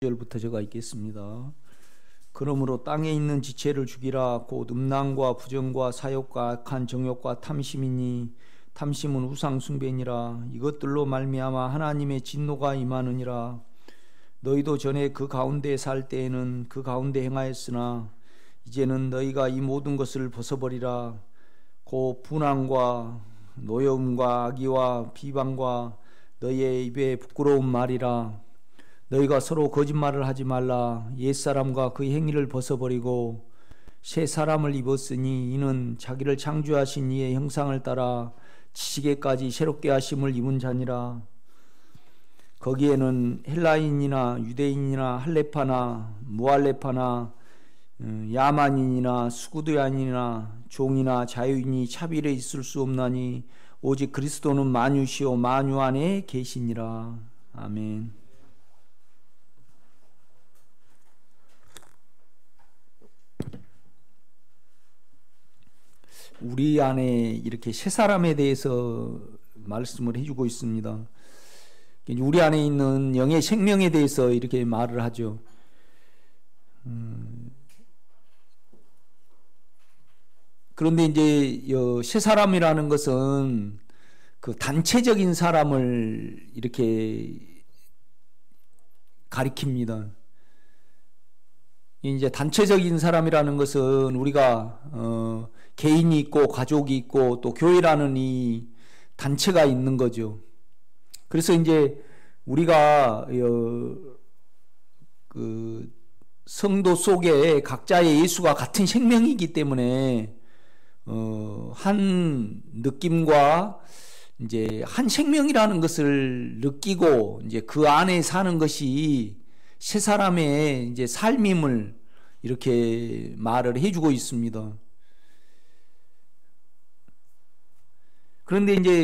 절부터 제가 읽겠습니다. 그러므로 땅에 있는 지체를 죽이라. 곧 음란과 부정과 사욕과 악한 정욕과 탐심이니 탐심은 우상 숭배니라. 이것들로 말미암아 하나님의 진노가 임하느니라. 너희도 전에 그 가운데 살 때에는 그 가운데 행하였으나 이제는 너희가 이 모든 것을 벗어버리라. 곧 분앙과 노여움과 악의와 비방과 너희의 입에 부끄러운 말이라. 너희가 서로 거짓말을 하지 말라. 옛사람과 그 행위를 벗어버리고 새 사람을 입었으니 이는 자기를 창조하신 이의 형상을 따라 지식에까지 새롭게 하심을 입은 자니라. 거기에는 헬라인이나 유대인이나 할레파나 무할레파나 야만인이나 수구드야인이나 종이나 자유인이 차별이 있을 수 없나니 오직 그리스도는 만유시요 만유 안에 계시니라. 아멘. 우리 안에 이렇게 새 사람에 대해서 말씀을 해주고 있습니다. 우리 안에 있는 영의 생명에 대해서 이렇게 말을 하죠. 그런데 이제 새 사람이라는 것은 그 단체적인 사람을 이렇게 가리킵니다. 이제 단체적인 사람이라는 것은 우리가 개인이 있고 가족이 있고 또 교회라는 이 단체가 있는 거죠. 그래서 이제 우리가 그 성도 속에 각자의 예수가 같은 생명이기 때문에 한 느낌과 이제 한 생명이라는 것을 느끼고 이제 그 안에 사는 것이 새 사람의 이제 삶임을 이렇게 말을 해주고 있습니다. 그런데 이제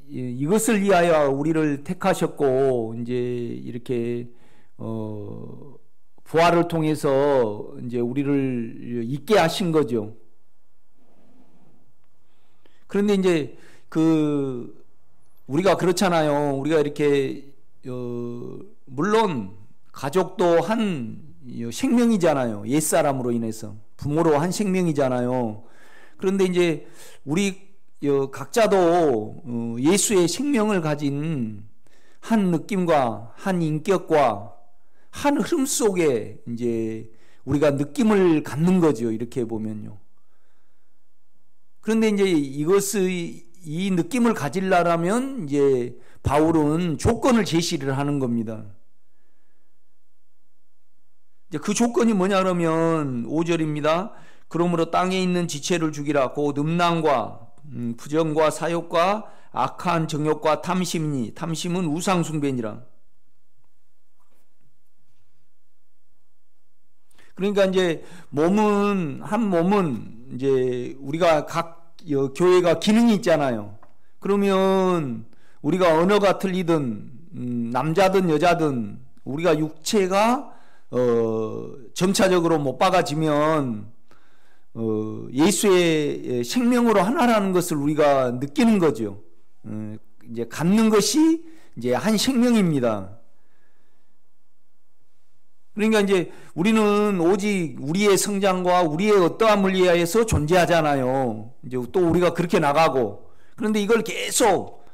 이것을 위하여 우리를 택하셨고 이제 이렇게 부활을 통해서 이제 우리를 있게 하신 거죠. 그런데 이제 우리가 그렇잖아요. 우리가 이렇게 물론 가족도 한 생명이잖아요. 옛사람으로 인해서 부모로 한 생명이잖아요. 그런데 이제 우리 각자도 예수의 생명을 가진 한 느낌과 한 인격과 한 흐름 속에 이제 우리가 느낌을 갖는 거죠. 이렇게 보면요. 그런데 이제 이 느낌을 가지려면 이제 바울은 조건을 제시를 하는 겁니다. 이제 그 조건이 뭐냐 그러면 5절입니다. 그러므로 땅에 있는 지체를 죽이라. 곧 음란과 부정과 사욕과 악한 정욕과 탐심이니 탐심은 우상 숭배니라. 그러니까 이제 한 몸은 이제 우리가 각 교회가 기능이 있잖아요. 그러면 우리가 언어가 틀리든 남자든 여자든 우리가 육체가 점차적으로 못 박아지면 예수의 생명으로 하나라는 것을 우리가 느끼는 거죠. 이제 갖는 것이 이제 한 생명입니다. 그러니까 이제 우리는 오직 우리의 성장과 우리의 어떠함을 위하여서 존재하잖아요. 이제 또 우리가 그렇게 나가고. 그런데 이걸 계속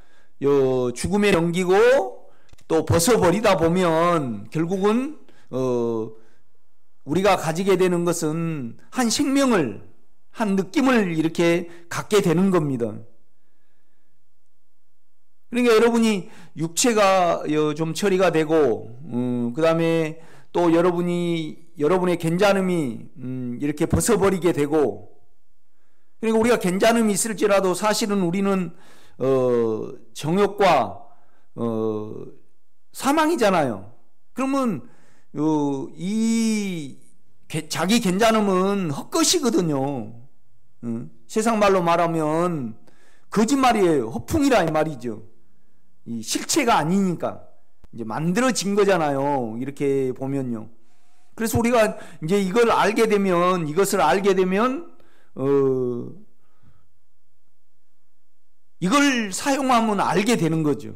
죽음에 넘기고 또 벗어버리다 보면 결국은 우리가 가지게 되는 것은 한 생명을, 한 느낌을 이렇게 갖게 되는 겁니다. 그러니까 여러분이 육체가 좀 처리가 되고, 그 다음에 또 여러분의 괜찮음이 이렇게 벗어버리게 되고, 그러니까 우리가 괜찮음이 있을지라도 사실은 우리는 정욕과 사망이잖아요. 그러면 자기 괜찮음은 헛것이거든요. 세상 말로 말하면 거짓말이에요. 허풍이라 이 말이죠. 이 실체가 아니니까 이제 만들어진 거잖아요. 이렇게 보면요. 그래서 우리가 이제 이것을 알게 되면 이걸 사용하면 알게 되는 거죠.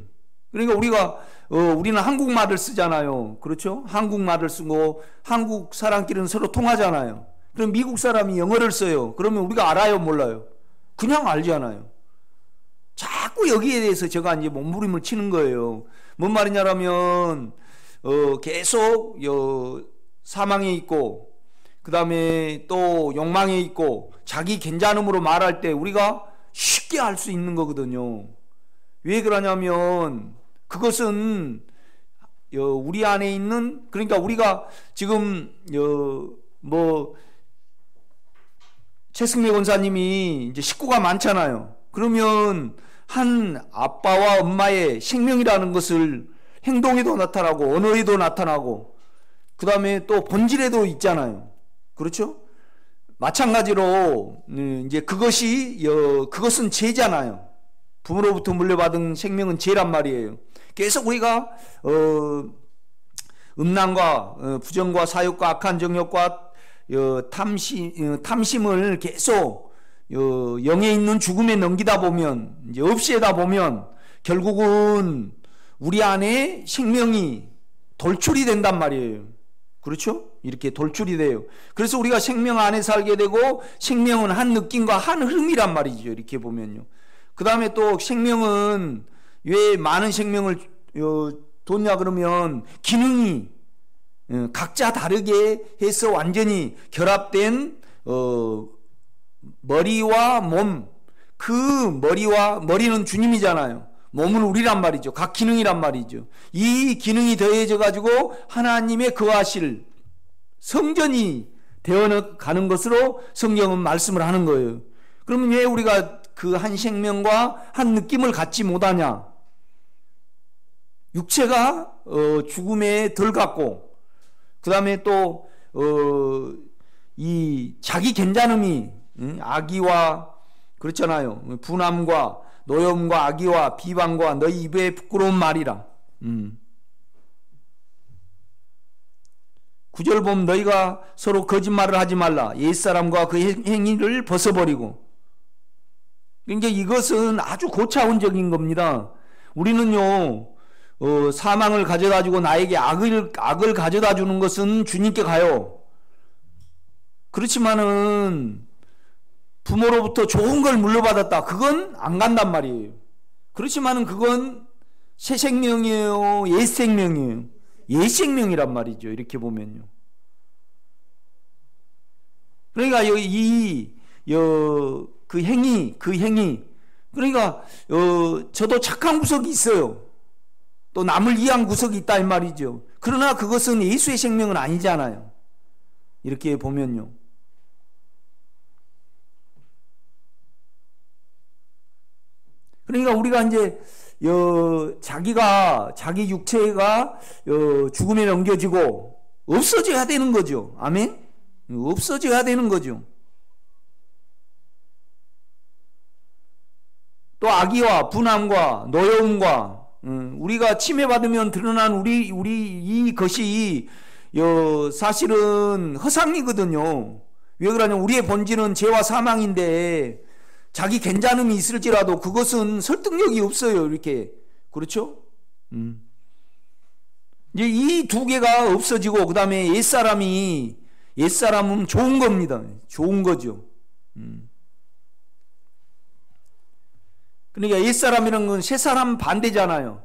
그러니까 우리가 우리는 한국말을 쓰잖아요. 그렇죠? 한국말을 쓰고 한국 사람끼리는 서로 통하잖아요. 그럼 미국 사람이 영어를 써요. 그러면 우리가 알아요, 몰라요? 그냥 알잖아요. 자꾸 여기에 대해서 제가 이제 몸부림을 치는 거예요. 뭔 말이냐면 계속 사망에 있고 그 다음에 또 욕망에 있고 자기 괜찮음으로 말할 때 우리가 쉽게 알 수 있는 거거든요. 왜 그러냐면 그것은 우리 안에 있는, 그러니까 우리가 지금 최승래 권사님이 이제 식구가 많잖아요. 그러면 한 아빠와 엄마의 생명이라는 것을 행동에도 나타나고 언어에도 나타나고 그 다음에 또 본질에도 있잖아요. 그렇죠? 마찬가지로 이제 그것은 죄잖아요. 부모로부터 물려받은 생명은 죄란 말이에요. 계속 우리가 음란과 부정과 사욕과 악한 정욕과 탐심을 계속 영에 있는 죽음에 넘기다 보면, 이제 없애다 보면 결국은 우리 안에 생명이 돌출이 된단 말이에요. 그렇죠? 이렇게 돌출이 돼요. 그래서 우리가 생명 안에 살게 되고, 생명은 한 느낌과 한 흐름이란 말이죠. 이렇게 보면요. 그 다음에 또 생명은 왜 많은 생명을 뒀냐 그러면 기능이 각자 다르게 해서 완전히 결합된 머리와 몸, 그 머리는 주님이잖아요. 몸은 우리란 말이죠. 각 기능이란 말이죠. 이 기능이 더해져 가지고 하나님의 거하실 성전이 되어가는 것으로 성경은 말씀을 하는 거예요. 그러면 왜 우리가 그 한 생명과 한 느낌을 갖지 못하냐? 육체가 죽음에 덜 갔고, 그 다음에 또 이 자기 괜찮음이 악의와, 그렇잖아요. 분함과 노염과 악의와 비방과 너희 입에 부끄러운 말이라. 9절 보면 너희가 서로 거짓말을 하지 말라. 옛사람과 그 행위를 벗어버리고. 그러니까 이것은 아주 고차원적인 겁니다. 우리는요, 사망을 가져다 주고 나에게 악을 가져다 주는 것은 주님께 가요. 그렇지만은 부모로부터 좋은 걸 물려받았다. 그건 안 간단 말이에요. 그렇지만은 그건 새 생명이에요? 옛 생명이에요? 옛 생명이란 말이죠. 이렇게 보면요. 그러니까 그 행위. 그러니까 저도 착한 구석이 있어요. 또 남을 이해한 구석이 있다 이 말이죠. 그러나 그것은 예수의 생명은 아니잖아요. 이렇게 보면요. 그러니까 우리가 이제 자기 육체가 죽음에 넘겨지고 없어져야 되는 거죠. 아멘? 없어져야 되는 거죠. 또 악의와 분함과 노여움과 우리가 침해받으면 드러난 우리 이것이 사실은 허상이거든요. 왜 그러냐면 우리의 본질은 죄와 사망인데 자기 괜찮음이 있을지라도 그것은 설득력이 없어요. 이렇게. 그렇죠? 이제 이 두 개가 없어지고 그 다음에 옛사람은 좋은 겁니다. 좋은 거죠. 그러니까 옛사람이라는 건 새사람 반대잖아요.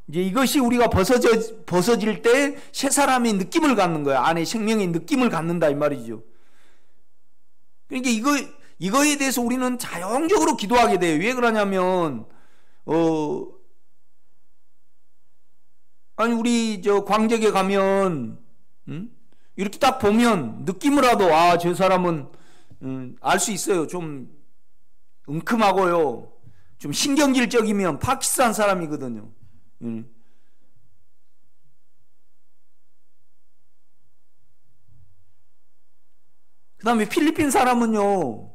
이제 이것이 우리가 벗어질 때 새사람의 느낌을 갖는 거야. 안에 생명의 느낌을 갖는다 이 말이죠. 그러니까 이거에 대해서 우리는 자연적으로 기도하게 돼요. 왜 그러냐면 아니 우리 광적에 가면 이렇게 딱 보면 느낌으로라도 저 사람은 알 수 있어요. 좀 웅큼하고요. 좀 신경질적이면 파키스탄 사람이거든요. 그 다음에 필리핀 사람은요,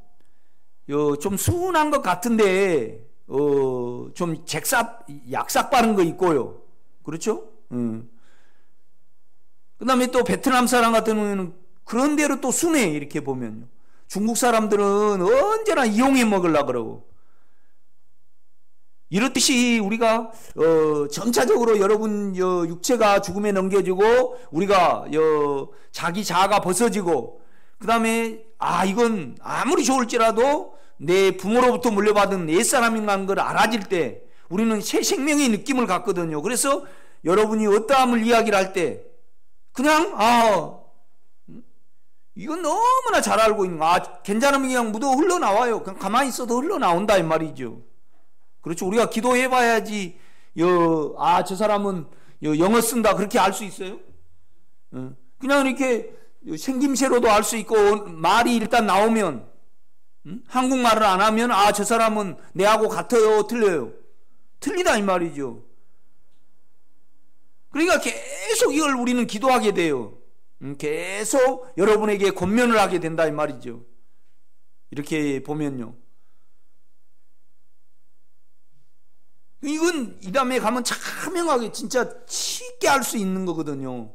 좀 순한 것 같은데, 좀 약삭 바른 거 있고요. 그렇죠? 그 다음에 또 베트남 사람 같은 경우에는 그런 대로 또 순해, 이렇게 보면요. 중국 사람들은 언제나 이용해 먹으려고 그러고, 이렇듯이 우리가 점차적으로 여러분 육체가 죽음에 넘겨지고 우리가 자기 자아가 벗어지고 그 다음에 이건 아무리 좋을지라도 내 부모로부터 물려받은 옛사람인가는 걸 알아질 때 우리는 새 생명의 느낌을 갖거든요. 그래서 여러분이 어떠함을 이야기를 할 때 그냥 이건 너무나 잘 알고 있는 괜찮으면 그냥 묻어 흘러나와요. 그냥 가만히 있어도 흘러나온다 이 말이죠. 그렇죠. 우리가 기도해봐야지 저 사람은 영어 쓴다 그렇게 알 수 있어요? 그냥 이렇게 생김새로도 알 수 있고 말이 일단 나오면 한국말을 안 하면 저 사람은 내하고 같아요 틀려요? 틀리다 이 말이죠. 그러니까 계속 이걸 우리는 기도하게 돼요. 계속 여러분에게 권면을 하게 된다 이 말이죠. 이렇게 보면요. 이건 이 다음에 가면 자명하게 진짜 쉽게 알 수 있는 거거든요.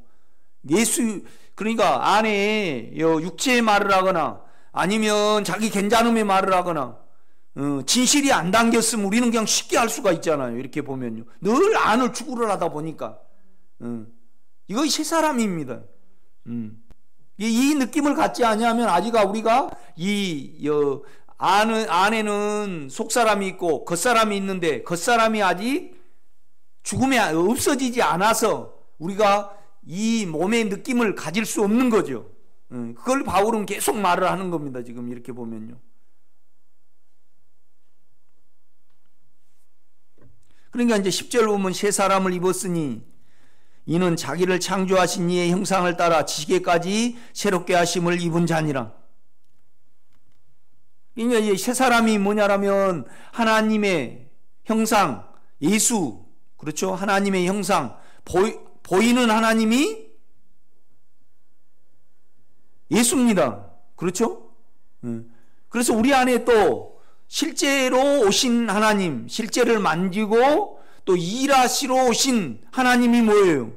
그러니까 안에 육체의 말을 하거나 아니면 자기 괜찮음의 말을 하거나 진실이 안 담겼으면 우리는 그냥 쉽게 알 수가 있잖아요. 이렇게 보면요. 늘 안을 추구를 하다 보니까 이거 새 사람입니다. 이 느낌을 갖지 않으면 아직 우리가 안에는 속사람이 있고 겉사람이 있는데 겉사람이 아직 죽음에 없어지지 않아서 우리가 이 몸의 느낌을 가질 수 없는 거죠. 그걸 바울은 계속 말을 하는 겁니다. 지금 이렇게 보면요. 그러니까 이제 10절 보면 새 사람을 입었으니 이는 자기를 창조하신 이의 형상을 따라 지식에까지 새롭게 하심을 입은 자니라. 그러니까 이 새 사람이 뭐냐라면 하나님의 형상, 예수, 그렇죠? 하나님의 형상, 보이는 하나님이 예수입니다. 그렇죠? 그래서 우리 안에 또 실제로 오신 하나님, 실제를 만지고 또 일하시러 오신 하나님이 뭐예요?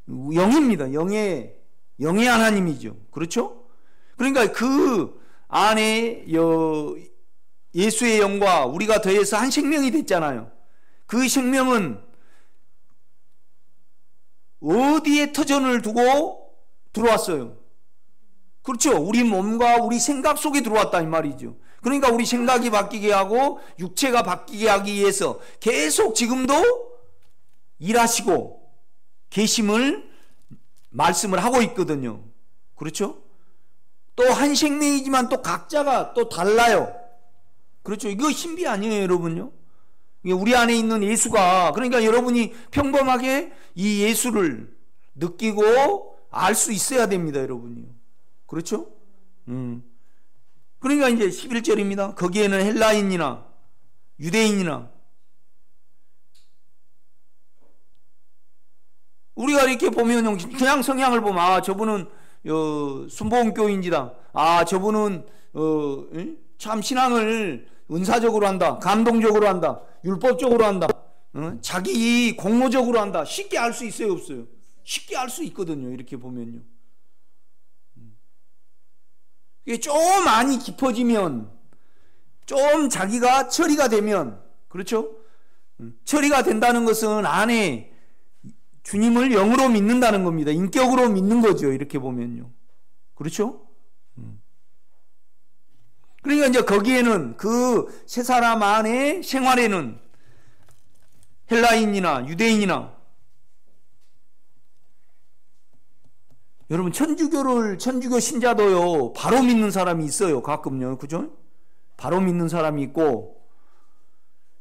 영입니다. 영의 하나님이죠. 그렇죠? 그러니까 그 안에 예수의 영과 우리가 더해서 한 생명이 됐잖아요. 그 생명은 어디에 터전을 두고 들어왔어요? 그렇죠. 우리 몸과 우리 생각 속에 들어왔다 이 말이죠. 그러니까 우리 생각이 바뀌게 하고 육체가 바뀌게 하기 위해서 계속 지금도 일하시고 계심을 말씀을 하고 있거든요. 그렇죠? 또 한 생명이지만 또 각자가 또 달라요. 그렇죠? 이거 신비 아니에요, 여러분요? 우리 안에 있는 예수가, 그러니까 여러분이 평범하게 이 예수를 느끼고 알 수 있어야 됩니다, 여러분이요. 그렇죠? 그러니까 이제 11절입니다. 거기에는 헬라인이나 유대인이나 우리가 이렇게 보면 그냥 성향을 보면 저분은 순복음교인이다. 저분은 참 신앙을 은사적으로 한다. 감동적으로 한다. 율법적으로 한다. 자기 공로적으로 한다. 쉽게 알 수 있어요, 없어요? 쉽게 알 수 있거든요. 이렇게 보면요. 이게 좀 많이 깊어지면, 좀 자기가 처리가 되면, 그렇죠? 처리가 된다는 것은 안에 주님을 영으로 믿는다는 겁니다. 인격으로 믿는 거죠. 이렇게 보면요. 그렇죠? 그러니까 이제 거기에는 그 세 사람 안에 생활에는 헬라인이나 유대인이나 여러분 천주교 신자도요 바로 믿는 사람이 있어요. 가끔요. 그죠? 바로 믿는 사람이 있고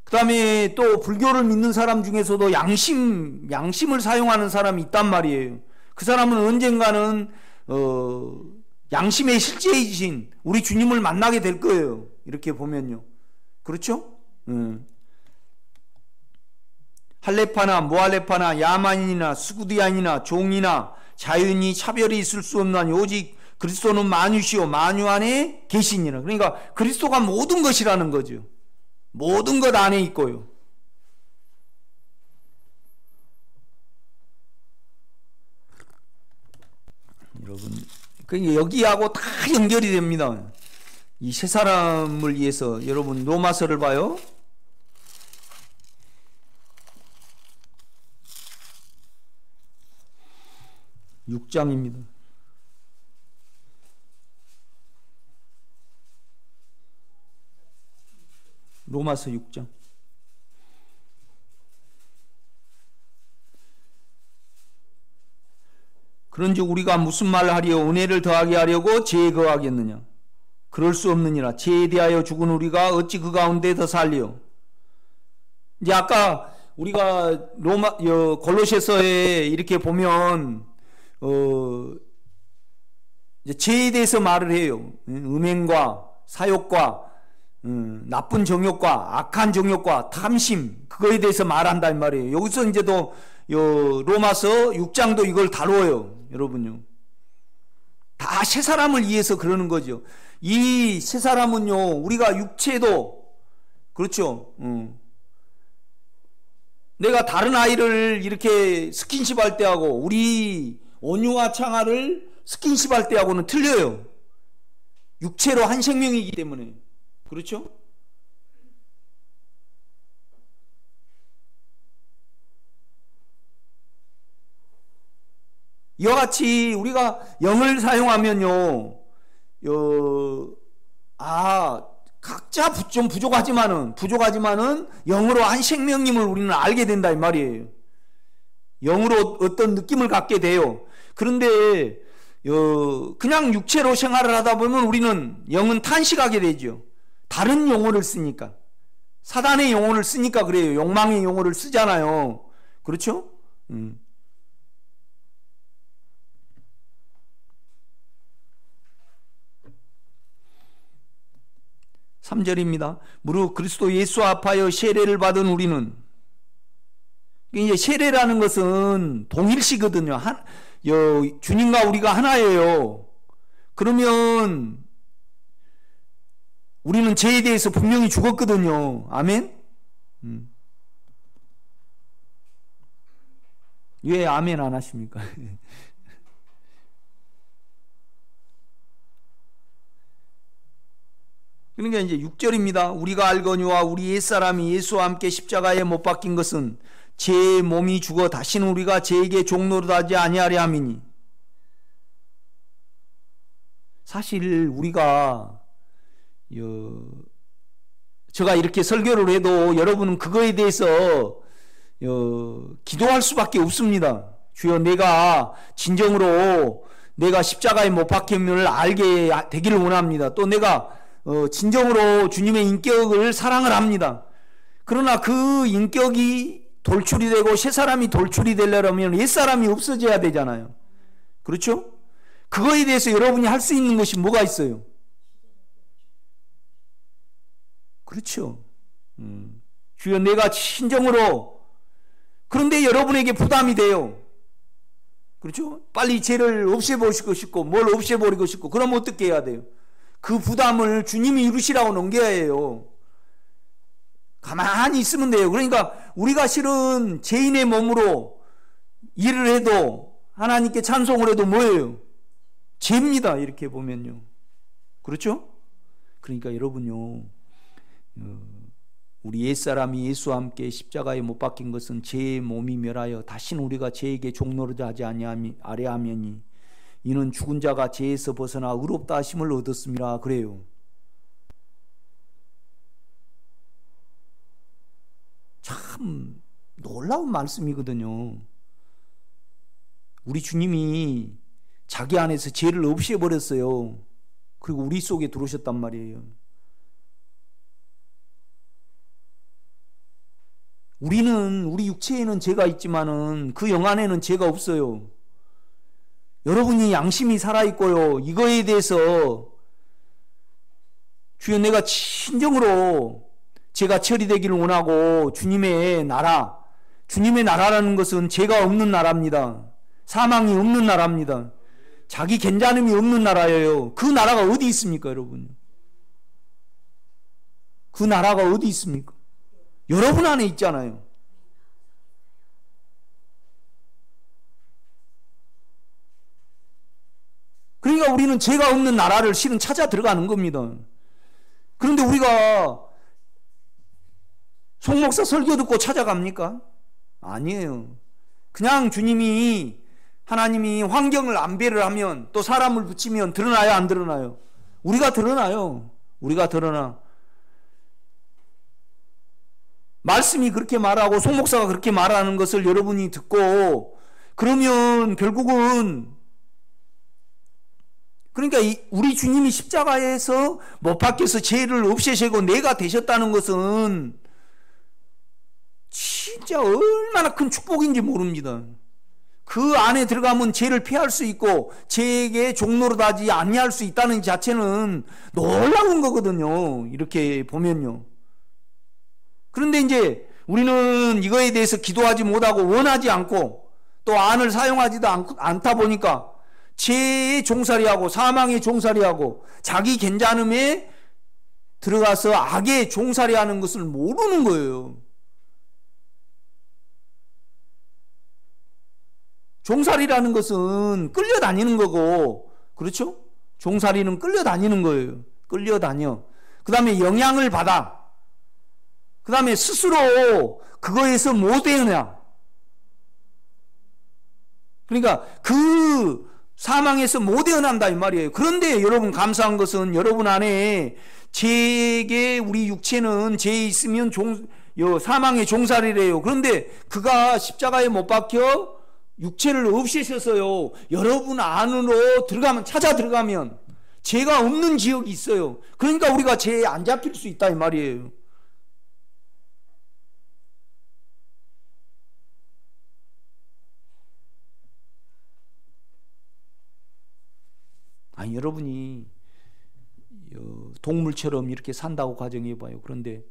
그 다음에 또 불교를 믿는 사람 중에서도 양심을 사용하는 사람이 있단 말이에요. 그 사람은 언젠가는 양심의 실제이신 우리 주님을 만나게 될 거예요. 이렇게 보면요. 그렇죠? 할레파나 무할레파나 야만인이나 스구디안이나 종이나 자연이 차별이 있을 수 없나니 오직 그리스도는 만유시오 만유 안에 계시니라. 그러니까 그리스도가 모든 것이라는 거죠. 모든 것 안에 있고요. 여러분, 그러니까 여기하고 다 연결이 됩니다. 이 세 사람을 위해서 여러분 로마서를 봐요. 6장입니다. 로마서 6장. 그런즉 우리가 무슨 말을 하리요? 은혜를 더하게 하려고 죄에 거하겠느냐? 그럴 수 없느니라. 죄에 대하여 죽은 우리가 어찌 그 가운데 더 살리요? 이제 아까 우리가 골로새서에 이렇게 보면 이제 죄에 대해서 말을 해요. 음행과 사욕과 나쁜 정욕과 악한 정욕과 탐심, 그거에 대해서 말한단 말이에요. 여기서 이제도 로마서 6장도 이걸 다뤄요. 여러분요. 다 새 사람을 위해서 그러는 거죠. 이 새 사람은요, 우리가 육체도 그렇죠. 내가 다른 아이를 이렇게 스킨십 할 때하고 우리 온유와 창아를 스킨십 할 때하고는 틀려요. 육체로 한 생명이기 때문에. 그렇죠? 이와 같이 우리가 영을 사용하면요, 각자 좀 부족하지만은 영으로 한 생명임을 우리는 알게 된다 이 말이에요. 영으로 어떤 느낌을 갖게 돼요. 그런데 그냥 육체로 생활을 하다 보면 우리는 영은 탄식하게 되죠. 다른 용어를 쓰니까, 사단의 용어를 쓰니까 그래요. 욕망의 용어를 쓰잖아요. 그렇죠? 3절입니다. 무릇 그리스도 예수 앞하여 세례를 받은 우리는, 이제 세례라는 것은 동일시거든요. 주님과 우리가 하나예요. 그러면 우리는 죄에 대해서 분명히 죽었거든요. 아멘? 왜 아멘 안 하십니까? 그러니까 이제 6절입니다. 우리가 알거니와 우리 옛사람이 예수와 함께 십자가에 못 박힌 것은 제 몸이 죽어 다시는 우리가 죄에게 종노릇하지 아니하려 함이니. 사실 우리가 제가 이렇게 설교를 해도 여러분은 그거에 대해서 기도할 수밖에 없습니다. 주여, 내가 진정으로 내가 십자가에 못 박힘을 알게 되기를 원합니다. 또 내가 진정으로 주님의 인격을 사랑을 합니다. 그러나 그 인격이 돌출이 되고 새 사람이 돌출이 되려면 옛 사람이 없어져야 되잖아요. 그렇죠? 그거에 대해서 여러분이 할 수 있는 것이 뭐가 있어요? 그렇죠. 주여, 내가 진정으로. 그런데 여러분에게 부담이 돼요. 그렇죠? 빨리 죄를 없애버리고 싶고 뭘 없애버리고 싶고, 그럼 어떻게 해야 돼요? 그 부담을 주님이 이루시라고 넘겨야 해요. 가만히 있으면 돼요. 그러니까 우리가 실은 죄인의 몸으로 일을 해도, 하나님께 찬송을 해도 뭐예요? 죄입니다. 이렇게 보면요. 그렇죠? 그러니까 여러분요, 우리 옛사람이 예수와 함께 십자가에 못 박힌 것은 죄의 몸이 멸하여 다시는 우리가 죄에게 종노릇하지 아니하면이, 이는 죽은 자가 죄에서 벗어나 의롭다 하심을 얻었습니다. 그래요. 참 놀라운 말씀이거든요. 우리 주님이 자기 안에서 죄를 없애버렸어요. 그리고 우리 속에 들어오셨단 말이에요. 우리 육체에는 죄가 있지만은 그 영 안에는 죄가 없어요. 여러분이 양심이 살아있고요, 이거에 대해서 주여, 내가 진정으로 죄가 처리되기를 원하고, 주님의 나라라는 것은 죄가 없는 나라입니다. 사망이 없는 나라입니다. 자기 괜찮음이 없는 나라예요. 그 나라가 어디 있습니까, 여러분? 그 나라가 어디 있습니까? 여러분 안에 있잖아요. 그러니까 우리는 죄가 없는 나라를 실은 찾아 들어가는 겁니다. 그런데 우리가 송 목사 설교 듣고 찾아갑니까? 아니에요. 그냥 주님이 하나님이 환경을 안배를 하면 또 사람을 붙이면 드러나요, 안 드러나요? 우리가 드러나요. 우리가 드러나. 말씀이 그렇게 말하고 송 목사가 그렇게 말하는 것을 여러분이 듣고 그러면 결국은 그러니까 우리 주님이 십자가에서 못 박혀서 죄를 없애시고 내가 되셨다는 것은 진짜 얼마나 큰 축복인지 모릅니다. 그 안에 들어가면 죄를 피할 수 있고 죄에게 종노릇하지 아니할 수 있다는 자체는 놀라운 거거든요. 이렇게 보면요. 그런데 이제 우리는 이거에 대해서 기도하지 못하고 원하지 않고 또 안을 사용하지도 않다 보니까 죄의 종살이하고 사망의 종살이하고 자기 괜찮음에 들어가서 악의 종살이하는 것을 모르는 거예요. 종살이라는 것은 끌려다니는 거고, 그렇죠? 종살이는 끌려다니는 거예요. 끌려다녀. 그 다음에 영향을 받아. 그 다음에 스스로 그거에서 못 헤어나. 그러니까 그 사망에서 못 헤어난다 이 말이에요. 그런데 여러분 감사한 것은 여러분 안에 죄에게 우리 육체는 죄에 있으면 사망의 종살이래요. 그런데 그가 십자가에 못 박혀 육체를 없애셔서요. 여러분 안으로 찾아 들어가면 죄가 없는 지역이 있어요. 그러니까 우리가 죄에 안 잡힐 수 있다 이 말이에요. 아니 여러분이 동물처럼 이렇게 산다고 가정해봐요. 그런데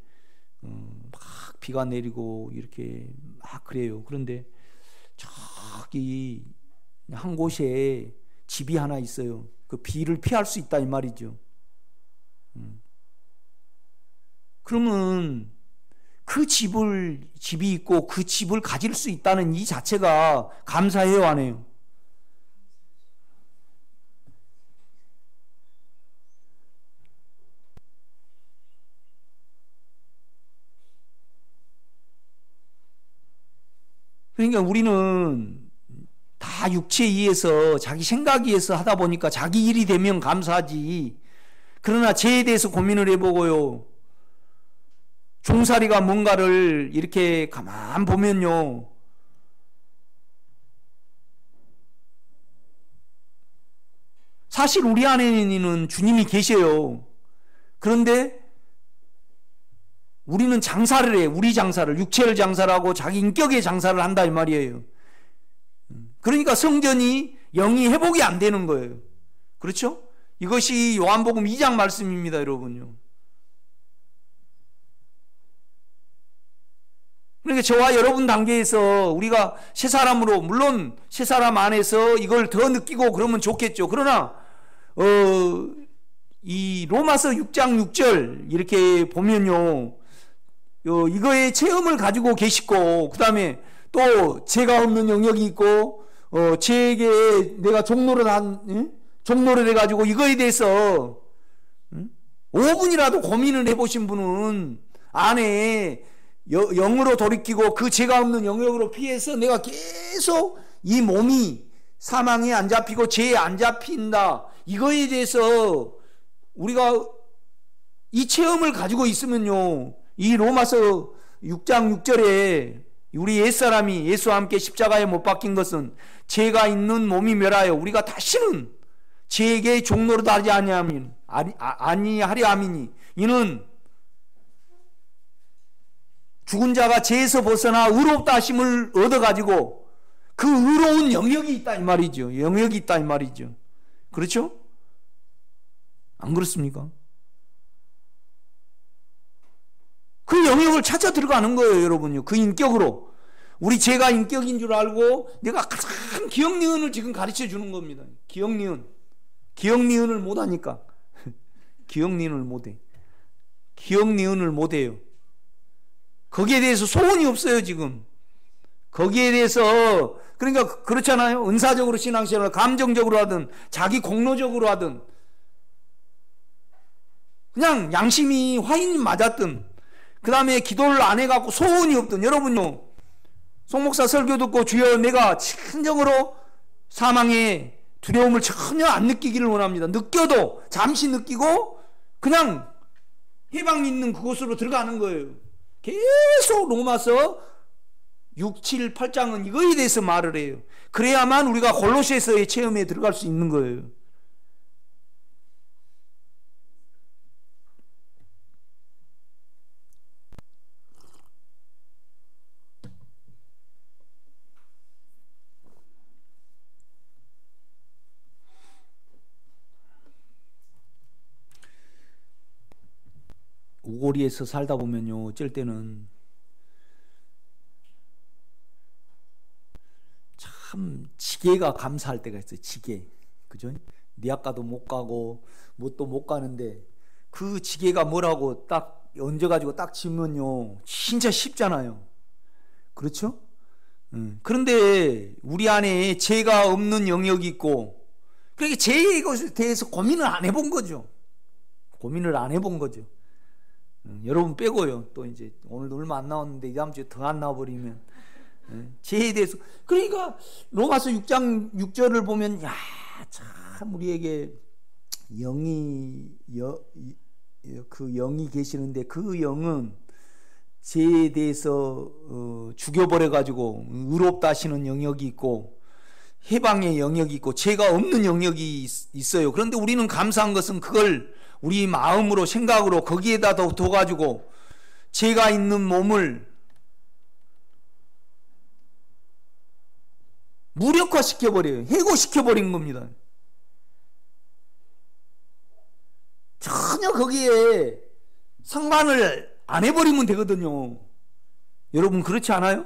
막 비가 내리고 이렇게 막 그래요. 그런데 저기 한 곳에 집이 하나 있어요. 그 비를 피할 수 있다 이 말이죠. 그러면 그 집이 있고 그 집을 가질 수 있다는 이 자체가 감사해요, 안 해요? 그러니까 우리는 다 육체에 의해서 자기 생각에 의해서 하다 보니까 자기 일이 되면 감사하지. 그러나 죄에 대해서 고민을 해보고요. 종살이가 뭔가를 이렇게 가만 보면요. 사실 우리 안에는 주님이 계셔요. 그런데 우리는 장사를 해. 우리 장사를, 육체를 장사를 하고 자기 인격의 장사를 한다 이 말이에요. 그러니까 성전이 영이 회복이 안 되는 거예요. 그렇죠? 이것이 요한복음 2장 말씀입니다, 여러분요. 그러니까 저와 여러분 단계에서 우리가 새 사람으로, 물론 새 사람 안에서 이걸 더 느끼고 그러면 좋겠죠. 그러나 이 로마서 6장 6절 이렇게 보면요, 이거의 체험을 가지고 계시고, 그 다음에 또 죄가 없는 영역이 있고, 죄에게 내가 종노를 해가지고 이거에 대해서 5분이라도 고민을 해보신 분은 안에 영으로 돌이키고 그 죄가 없는 영역으로 피해서 내가 계속 이 몸이 사망에 안 잡히고 죄에 안 잡힌다. 이거에 대해서 우리가 이 체험을 가지고 있으면요, 이 로마서 6장 6절에 우리 옛사람이 예수와 함께 십자가에 못 박힌 것은 죄가 있는 몸이 멸하여 우리가 다시는 죄에게 종노릇 하지 아니하려 함이니 이는 죽은 자가 죄에서 벗어나 의롭다 하심을 얻어가지고 그 의로운 영역이 있다 이 말이죠. 영역이 있다 이 말이죠. 그렇죠? 안 그렇습니까? 그 영역을 찾아 들어가는 거예요, 여러분요. 그 인격으로. 우리 죄가 인격인 줄 알고 내가 가장 기억니은을 지금 가르쳐 주는 겁니다. 기억니은. 기억니은을 못하니까. 기억니은을 못해. 기억니은을 못해요. 거기에 대해서 소원이 없어요, 지금. 거기에 대해서, 그러니까 그렇잖아요. 은사적으로 신앙생활을 감정적으로 하든 자기 공로적으로 하든 그냥 양심이 화인이 맞았든 그 다음에 기도를 안 해갖고 소원이 없든, 여러분요, 송 목사 설교 듣고 주여 내가 진정으로 사망의 두려움을 전혀 안 느끼기를 원합니다. 느껴도 잠시 느끼고 그냥 해방이 있는 그곳으로 들어가는 거예요. 계속 로마서 6, 7, 8장은 이거에 대해서 말을 해요. 그래야만 우리가 골로새서의 체험에 들어갈 수 있는 거예요. 우고리에서 살다 보면요, 어쩔 때는 참 지게가 감사할 때가 있어요. 지게, 그죠? 니아까도 못 가고 뭣도 못 가는데 그 지게가 뭐라고 딱 얹어가지고 딱 치면요, 진짜 쉽잖아요. 그렇죠? 그런데 우리 안에 죄가 없는 영역이 있고, 그러니까 죄에 대해서 고민을 안 해본 거죠. 고민을 안 해본 거죠. 여러분 빼고요. 또 이제 오늘도 얼마 안 나왔는데 이 다음 주에 더 안 나와버리면 죄에 대해서. 그러니까 로마서 6장 6절을 보면 야, 참 우리에게 그 영이 계시는데 그 영은 죄에 대해서 죽여버려 가지고 의롭다 하시는 영역이 있고 해방의 영역이 있고 죄가 없는 영역이 있어요. 그런데 우리는 감사한 것은 그걸 우리 마음으로 생각으로 거기에다 둬가지고 죄가 있는 몸을 무력화시켜버려요. 해고시켜버린 겁니다. 전혀 거기에 상관을 안 해버리면 되거든요. 여러분 그렇지 않아요?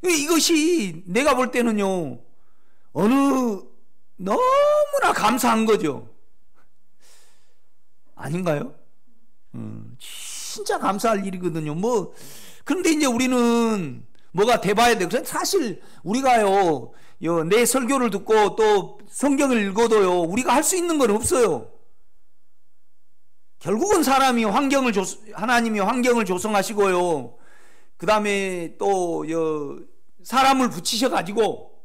이것이 내가 볼 때는요, 너무나 감사한 거죠. 아닌가요? 진짜 감사할 일이거든요. 그런데 이제 우리는 뭐가 돼봐야 돼요. 사실 우리가요, 내 설교를 듣고 또 성경을 읽어도요, 우리가 할 수 있는 건 없어요. 결국은 하나님이 환경을 조성하시고요, 그 다음에 또 사람을 붙이셔가지고,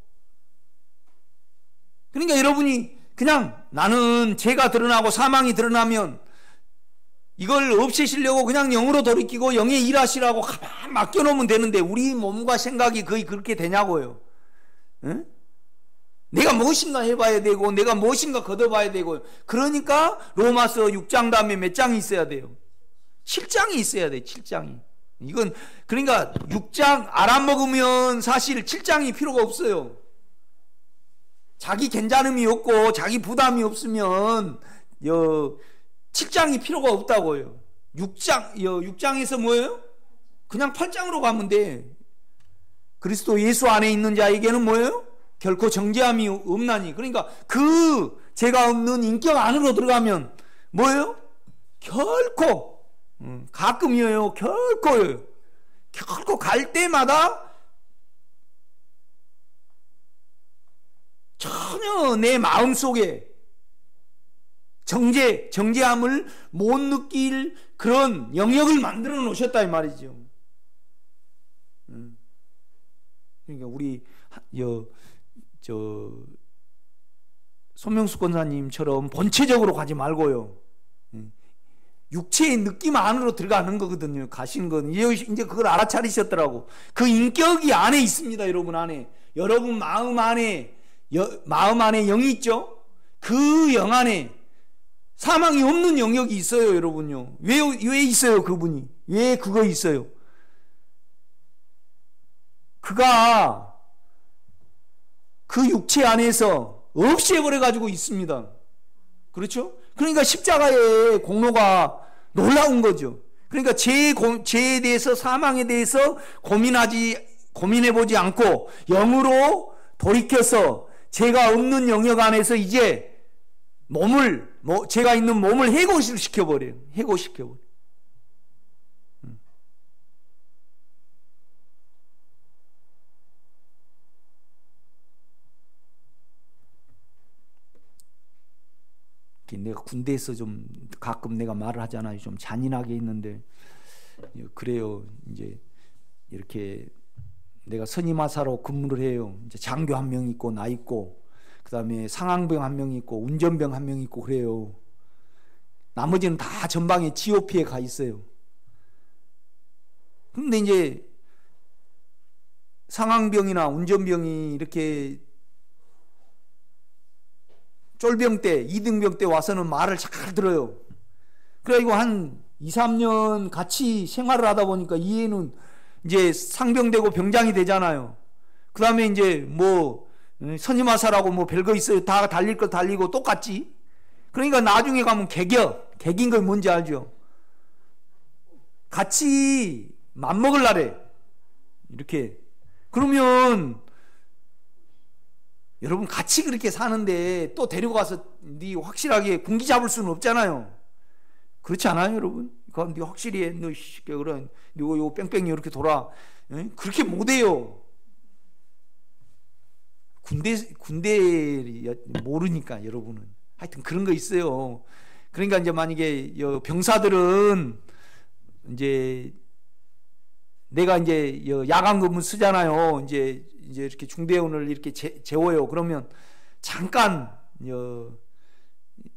그러니까 여러분이 그냥 나는 죄가 드러나고 사망이 드러나면 이걸 없애시려고 그냥 영으로 돌이키고 영의 일하시라고 가만 맡겨놓으면 되는데 우리 몸과 생각이 거의 그렇게 되냐고요. 응? 내가 무엇인가 해봐야 되고 내가 무엇인가 걷어봐야 되고. 그러니까 로마서 6장 다음에 몇 장이 있어야 돼요? 7장이 있어야 돼요. 7장이. 이건 그러니까 6장 알아먹으면 사실 7장이 필요가 없어요. 자기 괜찮음이 없고 자기 부담이 없으면 7장이 필요가 없다고요. 6장에서 뭐예요? 그냥 8장으로 가면 돼. 그리스도 예수 안에 있는 자에게는 뭐예요? 결코 정죄함이 없나니. 그러니까 그 죄가 없는 인격 안으로 들어가면 뭐예요? 결코, 가끔이에요. 결코예요. 결코 갈 때마다 전혀 내 마음속에 정죄함을 못 느낄 그런 영역을 만들어 놓으셨다 이 말이죠. 그러니까 우리 손명숙 권사님처럼 본체적으로 가지 말고요, 육체의 느낌 안으로 들어가는 거거든요. 가신 건 이제 그걸 알아차리셨더라고. 그 인격이 안에 있습니다. 여러분 안에, 여러분 마음 안에 영이 있죠. 그 영 안에 사망이 없는 영역이 있어요. 여러분요. 왜 있어요? 그분이 왜 그거 있어요? 그가 그 육체 안에서 없애버려 가지고 있습니다. 그렇죠? 그러니까 십자가의 공로가 놀라운 거죠. 그러니까 죄에 대해서, 사망에 대해서 고민해보지 않고 영으로 돌이켜서 죄가 없는 영역 안에서 이제 죄가 있는 몸을 해고시켜버려요. 해고시켜버려요. 내가 군대에서 좀 가끔 내가 말을 하잖아요. 좀 잔인하게 있는데 그래요. 이제 이렇게 내가 선임하사로 근무를 해요. 이제 장교 한 명 있고 나 있고 그다음에 상황병 한 명 있고 운전병 한 명 있고 그래요. 나머지는 다 전방에 GOP에 가 있어요. 근데 이제 상황병이나 운전병이 이렇게 쫄병 때, 2등병 때 와서는 말을 잘 들어요. 그래가지고 한 2, 3년 같이 생활을 하다 보니까 이해는 이제 상병되고 병장이 되잖아요. 그 다음에 이제 뭐 선임하사라고 뭐 별거 있어요. 다 달릴 거 달리고 똑같지. 그러니까 나중에 가면 개긴 건 뭔지 알죠? 같이 맘먹을라래. 이렇게. 그러면 여러분 같이 그렇게 사는데 또 데리고 가서 네 확실하게 군기 잡을 수는 없잖아요. 그렇지 않아요, 여러분? 그럼 네 확실히 해. 너 그런 요 뺑뺑이 이렇게 돌아. 에? 그렇게 못 해요. 군대 모르니까 여러분은. 하여튼 그런 거 있어요. 그러니까 이제 만약에 병사들은 이제 내가 이제 야간 근무 쓰잖아요. 이제 이렇게 중대원을 이렇게 재워요. 그러면 잠깐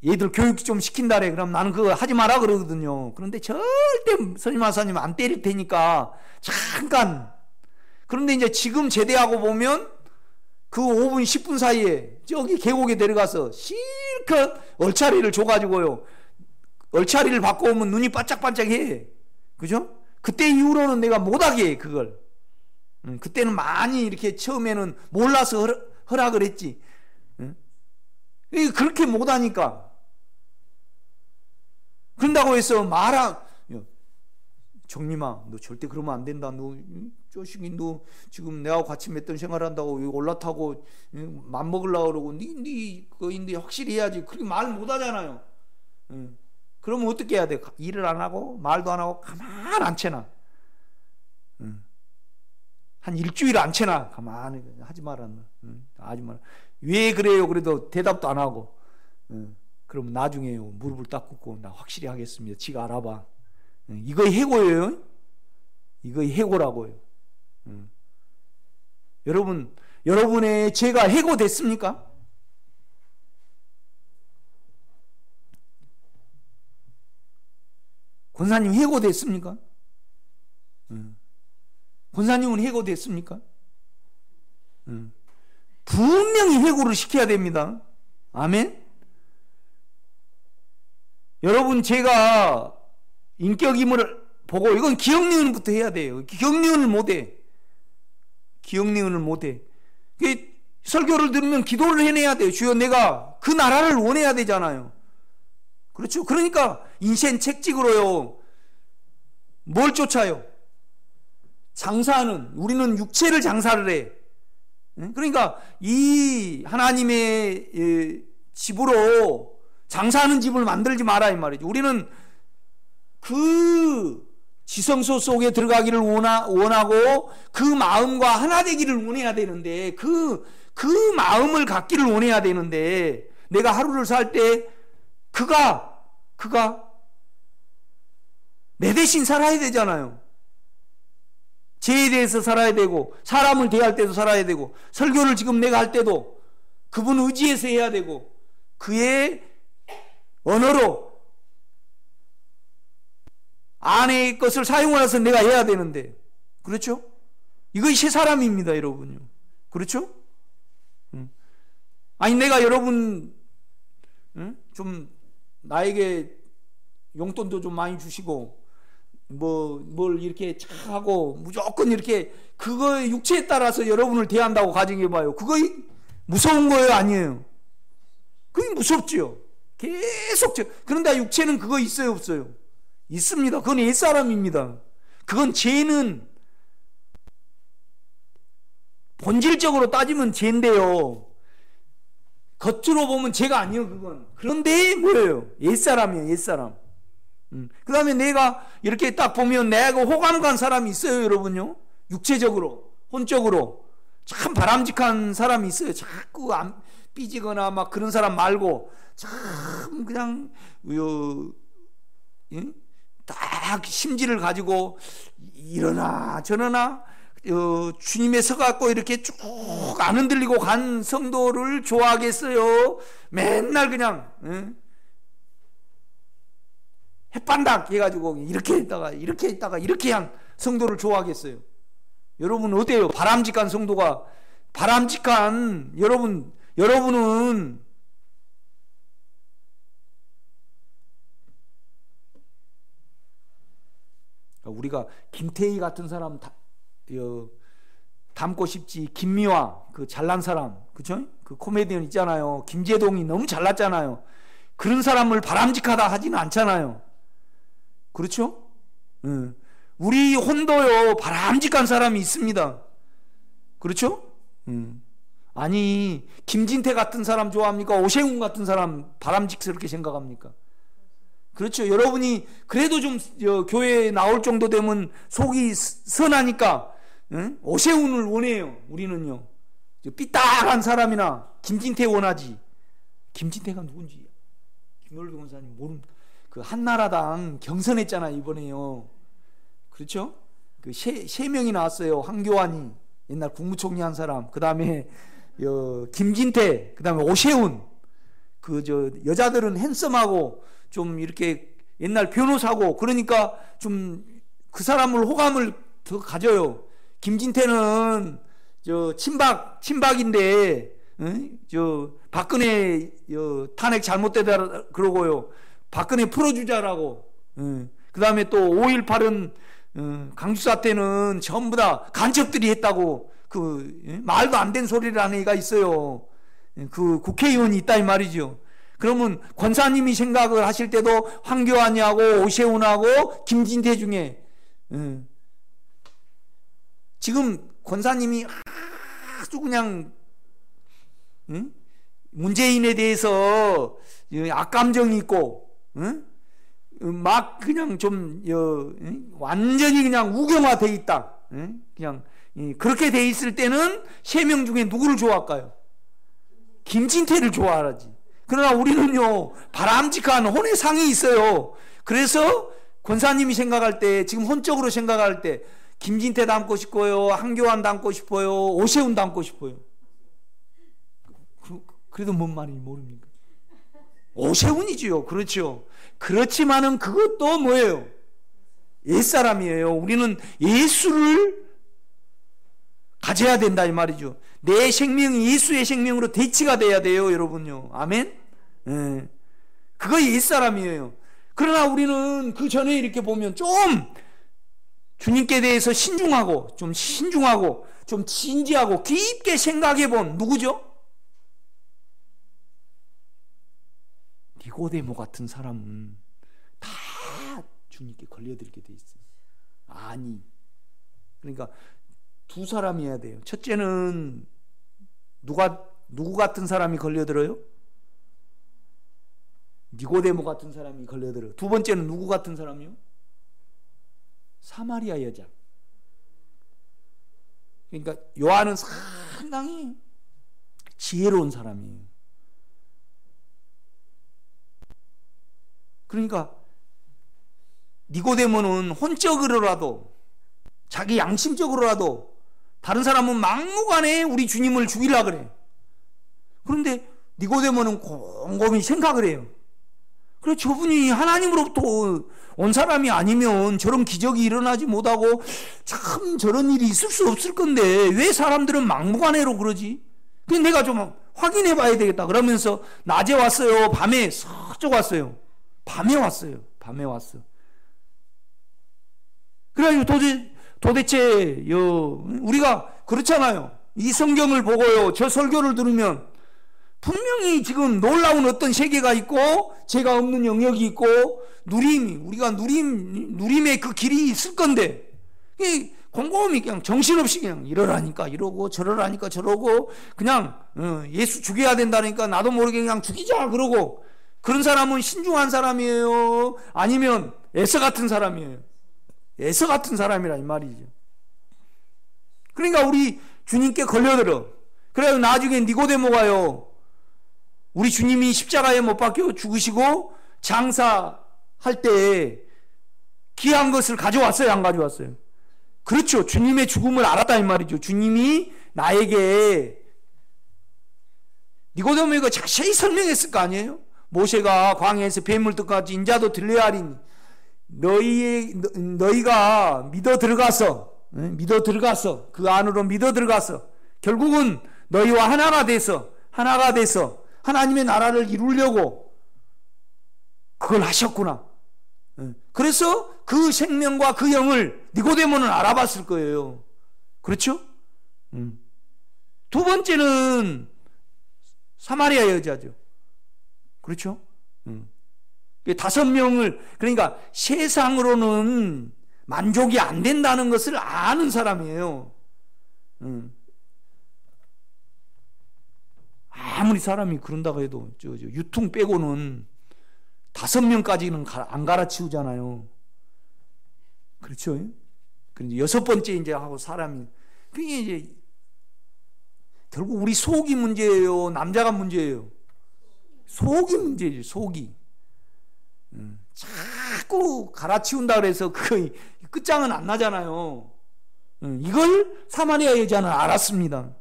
얘들 교육 좀 시킨다래. 그럼 나는 그거 하지 마라 그러거든요. 그런데 절대 선임하사님 안 때릴 테니까 잠깐. 그런데 이제 지금 제대하고 보면 그 5분 10분 사이에 저기 계곡에 데려가서 실컷 얼차리를 줘가지고요. 얼차리를 받고 오면 눈이 반짝반짝해. 그죠? 그때 이후로는 내가 못하게 해, 그걸. 그때는 많이 이렇게 처음에는 몰라서 허락을 했지. 그렇게 못하니까. 그런다고 해서 정림아, 너 절대 그러면 안 된다. 너 쪼식이 너 지금 내하고 같이 몇 년 생활한다고 올라타고 맘먹으려고 그러고 네 거인데 확실히 해야지. 그렇게 말 못하잖아요. 그러면 어떻게 해야 돼? 일을 안 하고 말도 안 하고 가만 앉혀놔. 한 일주일 앉혀놔. 가만히 하지 마라. 하지 마라. 왜 그래요? 그래도 대답도 안 하고. 그럼 나중에요 무릎을 딱 꿇고 나 확실히 하겠습니다. 지가 알아봐. 이거의 해고예요. 이거의 해고라고요. 여러분의 죄가 해고됐습니까? 권사님 해고됐습니까? 권사님은 해고됐습니까? 분명히 해고를 시켜야 됩니다. 아멘? 여러분 제가 인격임을 보고 이건 기억니은부터 해야 돼요. 기억니은을 못해. 기억니은을 못해. 설교를 들으면 기도를 해내야 돼요. 주여 내가 그 나라를 원해야 되잖아요. 그렇죠? 그러니까 인생 책찍으로요. 뭘 쫓아요? 장사하는, 우리는 육체를 장사를 해. 그러니까 이 하나님의 집으로 장사하는 집을 만들지 마라 이 말이죠. 우리는 그 지성소 속에 들어가기를 원하고 그 마음과 하나 되기를 원해야 되는데 그 마음을 갖기를 원해야 되는데 내가 하루를 살 때 그가 내 대신 살아야 되잖아요. 죄에 대해서 살아야 되고 사람을 대할 때도 살아야 되고 설교를 지금 내가 할 때도 그분 의지해서 해야 되고 그의 언어로 아내의 것을 사용해서 내가 해야 되는데 그렇죠? 이것이 새 사람입니다 여러분요. 그렇죠? 아니 내가 여러분 좀 나에게 용돈도 좀 많이 주시고 뭘 이렇게 하고 무조건 이렇게 그거 육체에 따라서 여러분을 대한다고 가정해봐요. 그거 무서운 거예요? 아니에요? 그게 무섭죠. 계속 그런데 육체는 그거 있어요? 없어요? 있습니다. 그건 옛사람입니다. 그건 죄는 본질적으로 따지면 죄인데요. 겉으로 보면 죄가 아니에요. 그건. 그런데 뭐예요? 옛사람이에요. 옛사람. 그 다음에 내가 이렇게 딱 보면 내가 호감 간 사람이 있어요. 여러분요. 육체적으로 혼적으로 참 바람직한 사람이 있어요. 자꾸 안 삐지거나 막 그런 사람 말고 참 그냥 딱 심지를 가지고 이러나 저러나 주님에 서갖고 이렇게 쭉 안 흔들리고 간 성도를 좋아하겠어요? 맨날 그냥 햇반닥 해가지고 이렇게 있다가 이렇게 한 성도를 좋아하겠어요? 여러분 어때요? 바람직한 성도가, 바람직한 여러분은 우리가 김태희 같은 사람 닮고 싶지. 김미화, 그 잘난 사람, 그죠? 그 코미디언 있잖아요. 김재동이 너무 잘났잖아요. 그런 사람을 바람직하다 하지는 않잖아요. 그렇죠? 우리 혼도요, 바람직한 사람이 있습니다. 그렇죠? 아니, 김진태 같은 사람 좋아합니까? 오세훈 같은 사람 바람직스럽게 생각합니까? 그렇죠. 여러분이 그래도 좀 교회에 나올 정도 되면 속이 선하니까 오세훈을 원해요. 우리는요. 삐딱한 사람이나 김진태 원하지. 김진태가 누군지 김놀배 권사님 모르는, 그 한나라당 경선했잖아 이번에요. 그렇죠? 그 세 명이 나왔어요. 황교안이, 옛날 국무총리 한 사람, 그 다음에 김진태, 그 다음에 오세훈. 여자들은 핸섬하고 좀 이렇게 옛날 변호사고, 그러니까 좀 그 사람을 호감을 더 가져요. 김진태는 친박인데, 박근혜 탄핵 잘못되다 그러고요. 박근혜 풀어주자라고. 그 다음에 또 5.18은 강주 사태는 전부 다 간첩들이 했다고 말도 안 되는 소리를 하는 애가 있어요. 그 국회의원이 있다 이 말이죠. 그러면 권사님이 생각을 하실 때도 황교안이하고 오세훈하고 김진태 중에 지금 권사님이 아주 그냥 문재인에 대해서 악감정이 있고 막 그냥 좀 완전히 그냥 우경화돼 있다. 그냥 그렇게 돼 있을 때는 세 명 중에 누구를 좋아할까요? 김진태를 좋아하지. 그러나 우리는요, 바람직한 혼의 상이 있어요. 그래서 권사님이 생각할 때, 지금 혼적으로 생각할 때 김진태 닮고 싶어요, 황교안 닮고 싶어요, 오세훈 닮고 싶어요. 그래도 뭔 말인지 모릅니까? 오세훈이지요. 그렇죠. 그렇지만은 그것도 뭐예요? 옛사람이에요. 우리는 예수를 가져야 된다 이 말이죠. 내 생명이 예수의 생명으로 대치가 돼야 돼요, 여러분요. 아멘? 예. 그거 옛사람이에요. 그러나 우리는 그 전에 이렇게 보면 좀 주님께 대해서 신중하고 좀 진지하고 깊게 생각해 본 누구죠? 니고데모 같은 사람은 다 주님께 걸려들게 돼 있어요. 아니, 그러니까 두 사람이어야 돼요. 첫째는 누구 같은 사람이 걸려들어요? 니고데모 같은 사람이 걸려들어요. 두 번째는 누구 같은 사람이요? 사마리아 여자. 그러니까 요한은 상당히 지혜로운 사람이에요. 그러니까 니고데모는 혼적으로라도 자기 양심적으로라도 다른 사람은 막무가내 우리 주님을 죽이려고 그래. 그런데 니고데모는 곰곰이 생각을 해요. 그래, 저분이 하나님으로부터 온 사람이 아니면 저런 기적이 일어나지 못하고 참 저런 일이 있을 수 없을 건데 왜 사람들은 막무가내로 그러지? 그래서 내가 좀 확인해 봐야 되겠다. 그러면서 낮에 왔어요? 밤에 서쪽 왔어요? 밤에 왔어요. 밤에 왔어. 그래가지고 도대체 우리가 그렇잖아요. 이 성경을 보고요, 저 설교를 들으면 분명히 지금 놀라운 어떤 세계가 있고 제가 없는 영역이 있고 우리가 누림의 그 길이 있을 건데 곰곰이 그냥 정신없이 그냥 이러라니까 이러고 저러라니까 저러고 그냥 예수 죽여야 된다니까 나도 모르게 그냥 죽이자 그러고, 그런 사람은 신중한 사람이에요? 아니면 에서 같은 사람이에요? 에서 같은 사람이라 이 말이죠. 그러니까 우리 주님께 걸려들어. 그래서 나중에 니고데모가요, 우리 주님이 십자가에 못 박혀 죽으시고 장사할 때 귀한 것을 가져왔어요, 안 가져왔어요? 그렇죠. 주님의 죽음을 알았다 이 말이죠. 주님이 나에게 니고데모에게 자세히 설명했을 거 아니에요? 모세가 광야에서 뱀을 뜯까지 인자도 들려야 하리니 너희가 믿어 들어가서 그 안으로 믿어 들어가서 결국은 너희와 하나가 돼서 하나님의 나라를 이루려고 그걸 하셨구나. 그래서 그 생명과 그 영을 니고데모는 알아봤을 거예요. 그렇죠? 두 번째는 사마리아 여자죠. 그렇죠? 5명을, 그러니까 세상으로는 만족이 안 된다는 것을 아는 사람이에요. 아무리 사람이 그런다고 해도 유통 빼고는 5명까지는 안 갈아치우잖아요. 그렇죠? 그런데 6번째 이제 하고 사람이, 그게 이제 결국 우리 속이 문제예요, 남자가 문제예요? 속이 문제죠. 속이. 자꾸 갈아치운다 그래서 그 끝장은 안 나잖아요. 이걸 사마리아 여자는 알았습니다.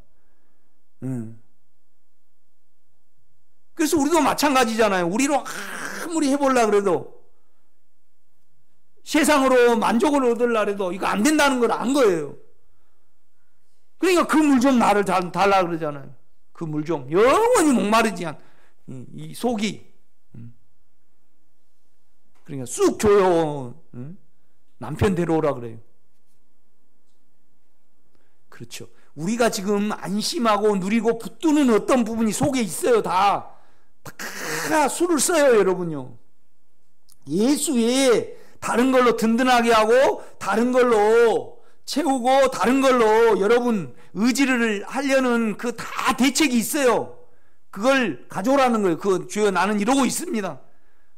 그래서 우리도 마찬가지잖아요. 우리로 아무리 해보려고 그래도, 세상으로 만족을 얻으려고 해도 이거 안 된다는 걸 안 거예요. 그러니까 그 물 좀 나를 달라 그러잖아요. 그 물 좀 영원히 목마르지 않 이 속이. 그러니까 쑥 줘요. 남편 데려오라 그래요. 그렇죠. 우리가 지금 안심하고 누리고 붙드는 어떤 부분이 속에 있어요. 다 수를 써요, 여러분요. 예수 외에 다른 걸로 든든하게 하고 다른 걸로 채우고 다른 걸로 여러분 의지를 하려는 그 다 대책이 있어요. 그걸 가져오라는 거예요. 그 주여 나는 이러고 있습니다.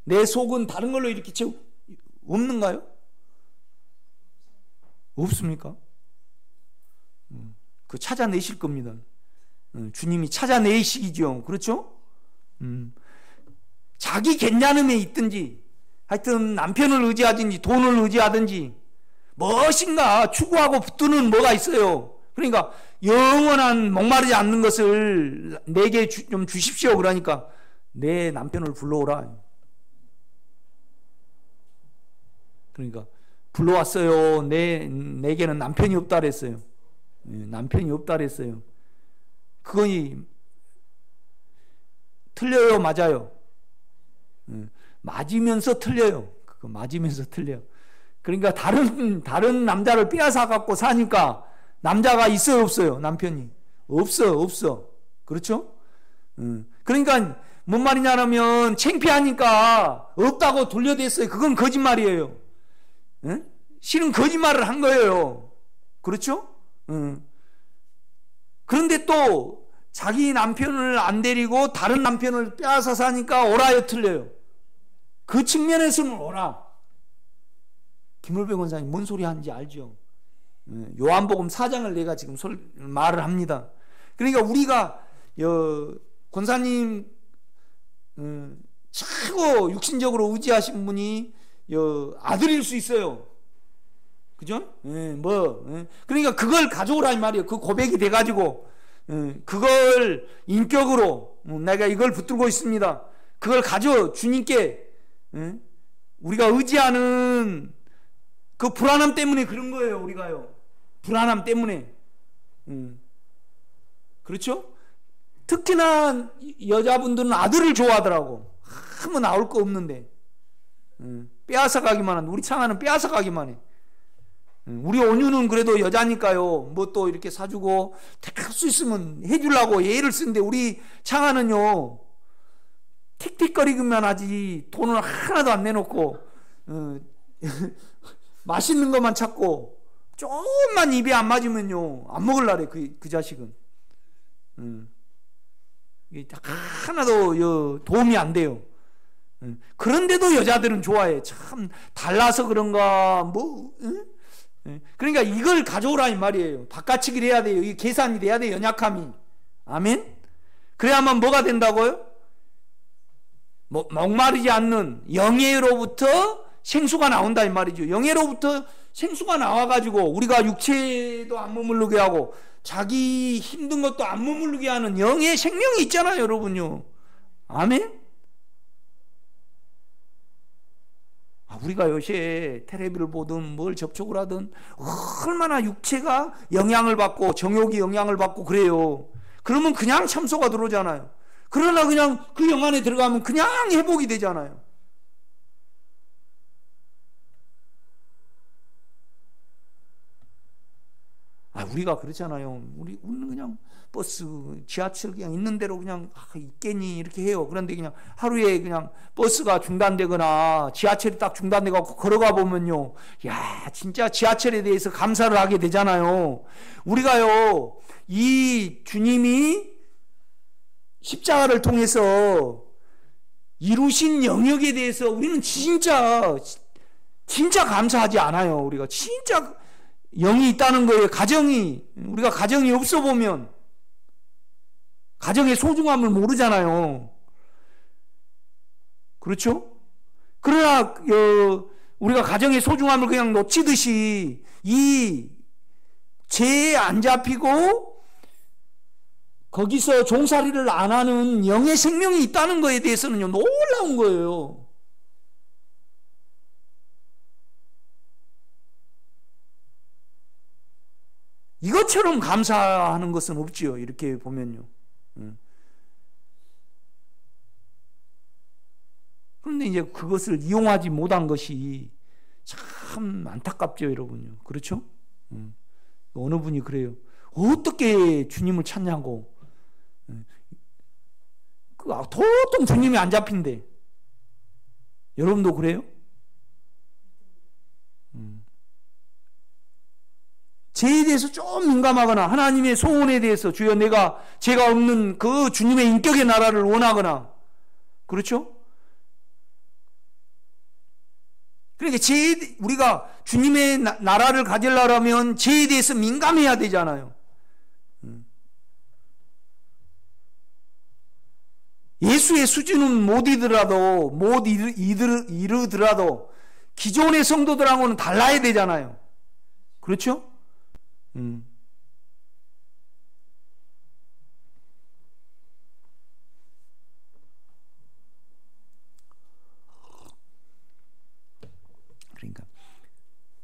내 속은 다른 걸로 이렇게 채우 없는가요? 없습니까? 그 찾아내실 겁니다. 주님이 찾아내시기죠. 그렇죠? 자기 괜찮음에 있든지 하여튼 남편을 의지하든지 돈을 의지하든지 무엇인가 추구하고 붙드는 뭐가 있어요. 그러니까 영원한 목마르지 않는 것을 내게 좀 주십시오. 그러니까 내 남편을 불러오라. 그러니까 불러왔어요. 내게는 남편이 없다 그랬어요. 남편이 없다 그랬어요. 그건 틀려요, 맞아요? 맞으면서 틀려요. 그거 맞으면서 틀려요. 그러니까 다른 남자를 빼앗아 갖고 사니까 남자가 있어요, 없어요? 남편이 없어. 그렇죠? 그러니까 뭔 말이냐면 창피하니까 없다고 돌려댔어요. 그건 거짓말이에요. 실은 거짓말을 한 거예요. 그렇죠? 그런데 또 자기 남편을 안 데리고 다른 남편을 빼앗아 사니까 오라요, 틀려요? 그 측면에서는 오라. 김을배 권사님 뭔 소리 하는지 알죠? 요한복음 4장을 내가 지금 말을 합니다. 그러니까 우리가 권사님 최고 육신적으로 의지하신 분이 아들일 수 있어요. 그죠? 그러니까 그걸 가져오라 이 말이에요. 그 고백이 돼가지고 그걸 인격으로 내가 이걸 붙들고 있습니다. 그걸 가져 주님께 우리가 의지하는 그 불안함 때문에 그런 거예요. 우리가요. 불안함 때문에. 그렇죠? 특히나 여자분들은 아들을 좋아하더라고. 아무 나올 거 없는데 빼앗아 가기만 한데, 우리 창아는 빼앗아 가기만 해. 우리 온유는 그래도 여자니까요, 뭐 또 이렇게 사주고 할 수 있으면 해주려고 예를 쓰는데, 우리 창아는요 틱틱거리기만 하지 돈을 하나도 안 내놓고 맛있는 것만 찾고 조금만 입에 안 맞으면요 안 먹을라래. 그 자식은 하나도 도움이 안 돼요. 그런데도 여자들은 좋아해. 참 달라서 그런가 뭐. 그러니까 이걸 가져오라 이 말이에요. 바깥치기를 해야 돼요. 이 계산이 돼야 돼요. 연약함이. 아멘. 그래야만 뭐가 된다고요? 목마르지 않는 영예로부터 생수가 나온다 이 말이죠. 영예로부터 생수가 나와가지고 우리가 육체도 안 머무르게 하고 자기 힘든 것도 안 머무르게 하는 영의 생명이 있잖아요, 여러분요. 아멘? 우리가 요새 텔레비를 보든 뭘 접촉을 하든 얼마나 육체가 영향을 받고 정욕이 영향을 받고 그래요. 그러면 그냥 참소가 들어오잖아요. 그러나 그냥 그 영 안에 들어가면 그냥 회복이 되잖아요. 우리가 그렇잖아요. 우리는 그냥 버스, 지하철 그냥 있는 대로 그냥 있겠니 이렇게 해요. 그런데 그냥 하루에 그냥 버스가 중단되거나 지하철이 딱 중단되고 걸어가 보면요, 야 진짜 지하철에 대해서 감사를 하게 되잖아요. 우리가요, 이 주님이 십자가를 통해서 이루신 영역에 대해서 우리는 진짜 감사하지 않아요. 우리가 진짜 영이 있다는 거예요. 우리가 가정이 없어 보면 가정의 소중함을 모르잖아요. 그렇죠? 그러나 우리가 가정의 소중함을 그냥 놓치듯이 이 죄에 안 잡히고 거기서 종살이를 안 하는 영의 생명이 있다는 거에 대해서는요, 놀라운 거예요. 이것처럼 감사하는 것은 없지요. 이렇게 보면요. 그런데 이제 그것을 이용하지 못한 것이 참 안타깝죠, 여러분요. 그렇죠? 어느 분이 그래요. 어떻게 주님을 찾냐고. 도통 주님이 안 잡힌대. 여러분도 그래요? 죄에 대해서 좀 민감하거나 하나님의 소원에 대해서 주여 제가 없는 그 주님의 인격의 나라를 원하거나, 그렇죠? 그러니까 우리가 주님의 나라를 가지려면 죄에 대해서 민감해야 되잖아요. 예수의 수준은 못 이르더라도 기존의 성도들하고는 달라야 되잖아요. 그렇죠? 그러니까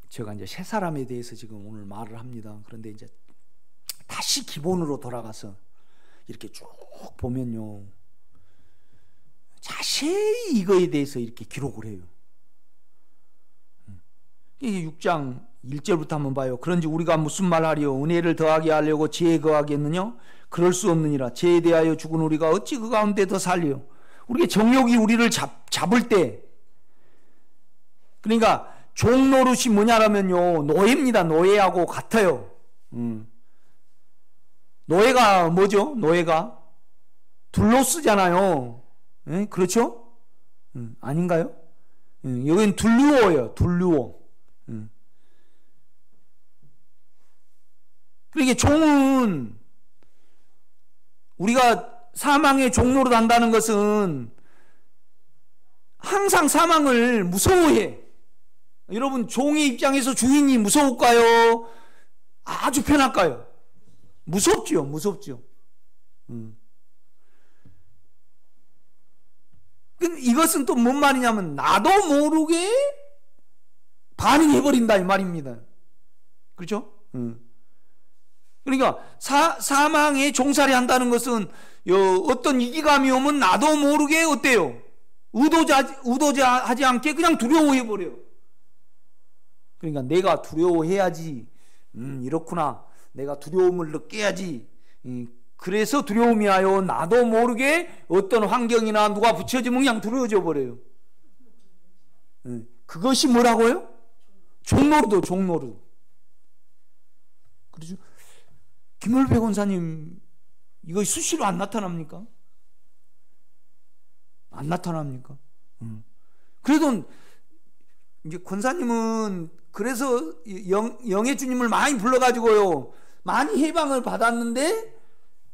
제가 이제 새 사람에 대해서 지금 오늘 말을 합니다. 그런데 이제 다시 기본으로 돌아가서 이렇게 쭉 보면요, 자세히 이거에 대해서 이렇게 기록을 해요. 이게 6장 1절부터 한번 봐요. 그런지 우리가 무슨 말하리요? 은혜를 더하게 하려고 죄에 거하겠느냐? 그럴 수 없느니라. 죄에 대하여 죽은 우리가 어찌 그 가운데 더 살리요? 우리의 정욕이 우리를 잡을 때, 그러니까 종 노릇이 뭐냐라면요, 노예입니다. 노예하고 같아요. 노예가 뭐죠? 노예가 둘로쓰잖아요. 그렇죠? 아닌가요? 여기는 둘루어예요. 둘루어. 그러니까 종은, 우리가 사망의 종로로 단다는 것은 항상 사망을 무서워해. 여러분, 종의 입장에서 주인이 무서울까요? 아주 편할까요? 무섭죠. 무섭죠. 이것은 또 뭔 말이냐면 나도 모르게 반응해버린다 이 말입니다. 그렇죠? 그러니까 사망에 종살이 한다는 것은 어떤 위기감이 오면 나도 모르게 어때요? 의도하지 않게 그냥 두려워해버려요. 그러니까 내가 두려워해야지, 이렇구나, 내가 두려움을 느껴야지, 그래서 두려움이 하여 나도 모르게 어떤 환경이나 누가 붙여지면 그냥 두려워져 버려요. 그것이 뭐라고요? 종노릇, 종노릇. 그렇죠? 김을배 권사님, 이거 수시로 안 나타납니까? 안 나타납니까? 그래도 이제 권사님은 그래서 영의 주님을 많이 불러가지고요, 많이 해방을 받았는데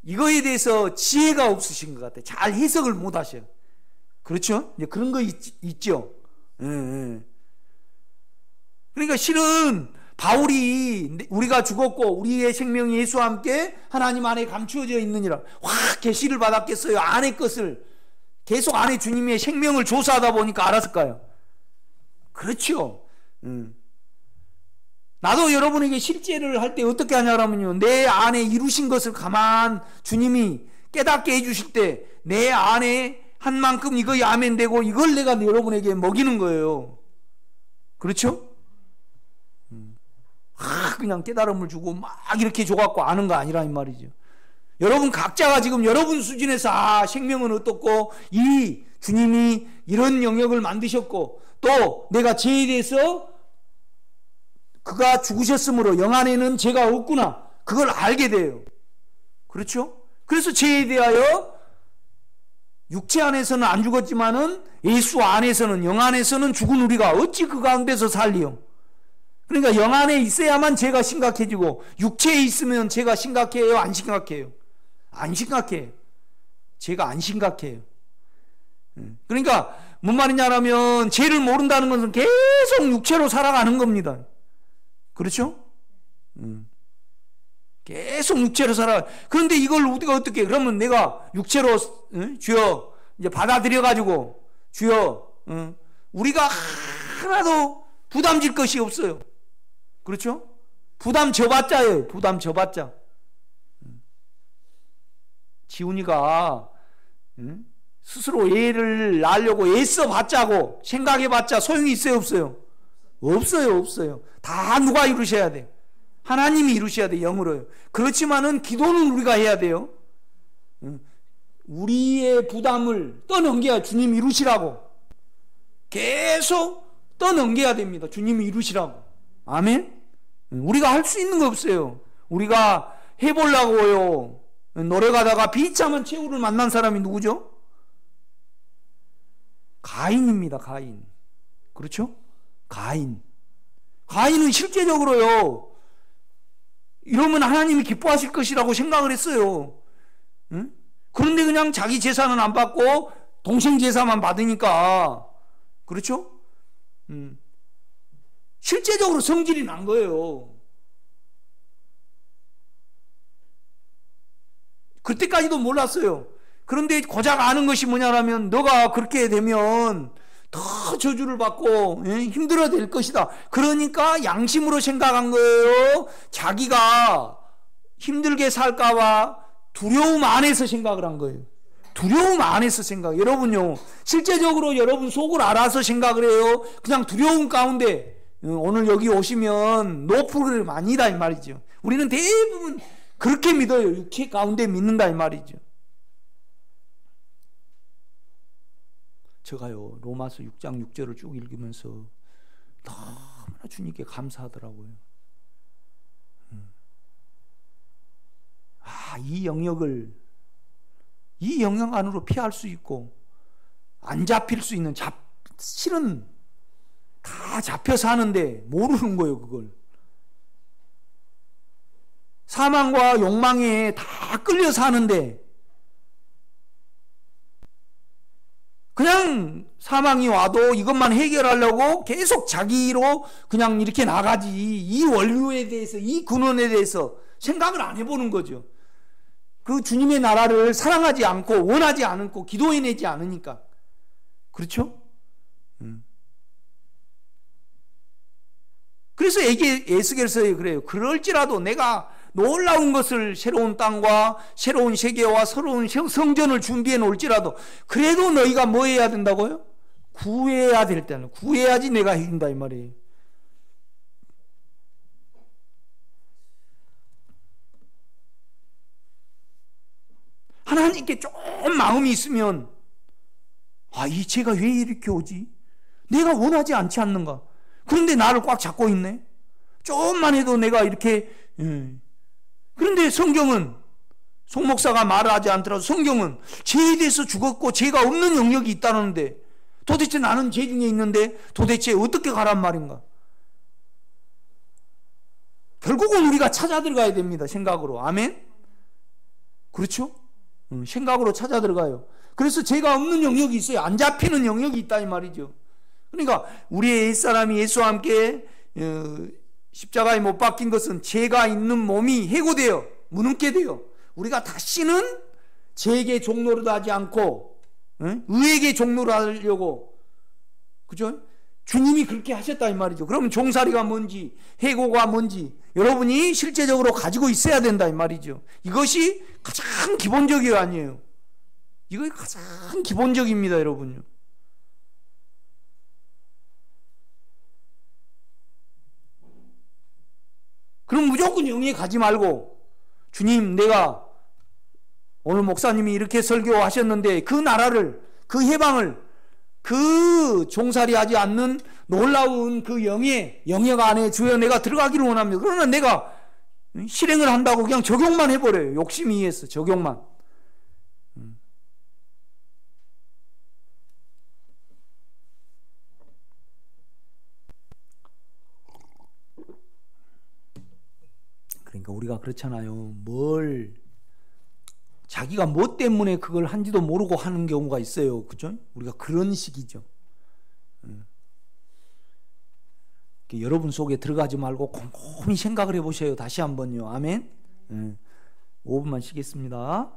이거에 대해서 지혜가 없으신 것 같아요. 잘 해석을 못 하셔요. 그렇죠? 이제 그런 거 있죠. 예. 그러니까 실은 바울이 우리가 죽었고 우리의 생명이 예수와 함께 하나님 안에 감추어져 있느니라 확 계시를 받았겠어요? 안의 것을 계속 안에 주님의 생명을 조사하다 보니까 알았을까요? 그렇죠. 나도 여러분에게 실제를 할 때 어떻게 하냐면요, 내 안에 이루신 것을 가만 주님이 깨닫게 해주실 때 내 안에 한 만큼 이거 아멘 되고 이걸 내가 여러분에게 먹이는 거예요. 그렇죠? 그냥 깨달음을 주고 막 이렇게 줘갖고 아는 거 아니라 이 말이죠. 여러분 각자가 지금 여러분 수준에서 생명은 어떻고 이 주님이 이런 영역을 만드셨고 또 내가 죄에 대해서 그가 죽으셨으므로 영 안에는 죄가 없구나 그걸 알게 돼요. 그렇죠? 그래서 죄에 대하여 육체 안에서는 안 죽었지만은 예수 안에서는 영 안에서는 죽은 우리가 어찌 그 가운데서 살리요? 그러니까 영 안에 있어야만 죄가 심각해지고 육체에 있으면 죄가 심각해요? 안 심각해요? 안 심각해요. 죄가 안 심각해요. 그러니까 뭔 말이냐면 죄를 모른다는 것은 계속 육체로 살아가는 겁니다. 그렇죠? 계속 육체로 살아가. 그런데 이걸 우리가 어떻게 해? 그러면 내가 육체로 주여 이제 받아들여 가지고 주여 우리가 하나도 부담질 것이 없어요. 그렇죠? 부담 져봤자예요. 부담 져봤자. 지훈이가 스스로 애를 낳으려고 애써봤자고 생각해봤자 소용이 있어요? 없어요? 없어요. 없어요. 다 누가 이루셔야 돼? 하나님이 이루셔야 돼. 영으로요. 그렇지만은 기도는 우리가 해야 돼요. 우리의 부담을 떠넘겨야 주님이 이루시라고. 계속 떠넘겨야 됩니다. 주님이 이루시라고. 아멘? 우리가 할 수 있는 거 없어요. 우리가 해보려고요. 노래 가다가 비참한 최후를 만난 사람이 누구죠? 가인입니다. 가인. 그렇죠? 가인은 실제적으로요. 이러면 하나님이 기뻐하실 것이라고 생각을 했어요. 응? 그런데 그냥 자기 재산은 안 받고 동생 재산만 받으니까 그렇죠? 실제적으로 성질이 난 거예요. 그때까지도 몰랐어요. 그런데 고작 아는 것이 뭐냐면 너가 그렇게 되면 더 저주를 받고 힘들어 될 것이다. 그러니까 양심으로 생각한 거예요. 자기가 힘들게 살까봐 두려움 안에서 생각을 한 거예요. 두려움 안에서 생각. 여러분요, 실제적으로 여러분 속을 알아서 생각을 해요. 그냥 두려움 가운데 오늘 여기 오시면 노 프로그램 아니다 이 말이죠. 우리는 대부분 그렇게 믿어요. 육체 가운데 믿는다 이 말이죠. 제가요 로마서 6장 6절을 쭉 읽으면서 너무나 주님께 감사하더라고요. 이 영역을 이 영역 안으로 피할 수 있고 안 잡힐 수 있는 실은 다 잡혀 사는데 모르는 거예요. 그걸 사망과 욕망에 다 끌려 사는데 그냥 사망이 와도 이것만 해결하려고 계속 자기로 그냥 이렇게 나가지 이 원료에 대해서 이 근원에 대해서 생각을 안 해보는 거죠. 그 주님의 나라를 사랑하지 않고 원하지 않고 기도해내지 않으니까. 그렇죠? 그래서 에스겔서에 그래요. 그럴지라도 내가 놀라운 것을 새로운 땅과 새로운 세계와 새로운 성전을 준비해 놓을지라도 그래도 너희가 뭐 해야 된다고요? 구해야 될 때는 구해야지 내가 해준다 이 말이에요. 하나님께 좀 마음이 있으면 이 죄가 왜 이렇게 오지? 내가 원하지 않지 않는가? 그런데 나를 꽉 잡고 있네. 조금만 해도 내가 이렇게 그런데 성경은 송 목사가 말하지 않더라도 성경은 죄에 대해서 죽었고 죄가 없는 영역이 있다는데 도대체 나는 죄 중에 있는데 도대체 어떻게 가란 말인가? 결국은 우리가 찾아 들어가야 됩니다. 생각으로. 아멘? 그렇죠? 생각으로 찾아 들어가요. 그래서 죄가 없는 영역이 있어요. 안 잡히는 영역이 있다 이 말이죠. 그러니까 우리의 옛사람이 예수와 함께 십자가에 못 박힌 것은 죄가 있는 몸이 해고되어 무능케 되어 우리가 다시는 죄에게 종노릇 하지 않고 의에게 종노릇 하려고, 그죠? 주님이 그렇게 하셨다 이 말이죠. 그러면 종살이가 뭔지 해고가 뭔지 여러분이 실제적으로 가지고 있어야 된다 이 말이죠. 이것이 가장 기본적이 아니에요. 이거 가장 기본적입니다, 여러분요. 그럼 무조건 영에 가지 말고, 주님, 내가 오늘 목사님이 이렇게 설교하셨는데 그 나라를, 그 해방을, 그 종살이 하지 않는 놀라운 그 영역 안에 주여 내가 들어가기를 원합니다. 그러나 내가 실행을 한다고 그냥 적용만 해버려요. 욕심이 의해서 적용만. 그러니까 우리가 그렇잖아요. 자기가 뭐 때문에 그걸 한지도 모르고 하는 경우가 있어요. 그죠? 우리가 그런 식이죠. 여러분 속에 들어가지 말고 곰곰이 생각을 해보세요. 다시 한번요. 아멘. 5분만 쉬겠습니다.